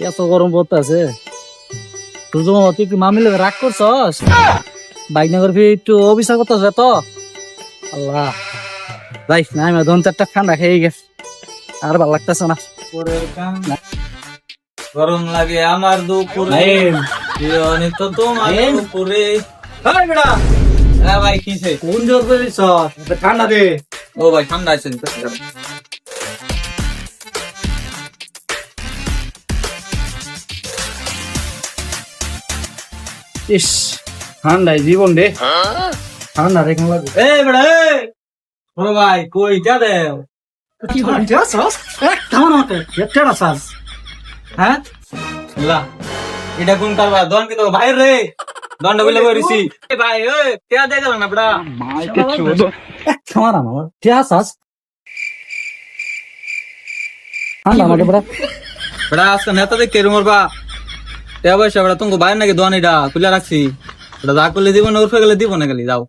এত গরম পড়তেছে। তুই তুই কি মামিলে রাগ করছস? বাইক না করবি একটু অবিচার করতেছে তো। আল্লাহ ভাই না আমি ধন চারটা ঠান্ডা খেয়ে গেছে, আর ভালো লাগতেছে না। গরম লাগে আমার দুপুরে, অনেক তো তোমার দুপুরে। হ্যাঁ বেটা, হ্যাঁ ভাই কিসে? কোন জোর করিস ঠান্ডা দে। ও ভাই ঠান্ডা আছে। ইস ঠান্ডায় জীবন রে, ঠান্ডা রেখে লাগবে। এই বেটা এই, ও ভাই কই যা দে? কি বলছিস? কেমন হতে কেটে সাজ? হ্যাঁ লা, এটা কোন কারবা? দন কি তো বাইরে রে, দন্ড বলে কইরিছি। এই ভাই ওই কে দে গেল না বেটা? কেমন আমার ঠিক আছাস? ঠান্ডা আমাকে বড় বেটা আজকে নেতা দেখে রুমরবা তে অবশ্য বেটা তুমি বাইরে নাকি দোয়ান এটা খুলে রাখছি। বেটা যা করলে দিব না উঠে গেলে দিব না গেলি যাও।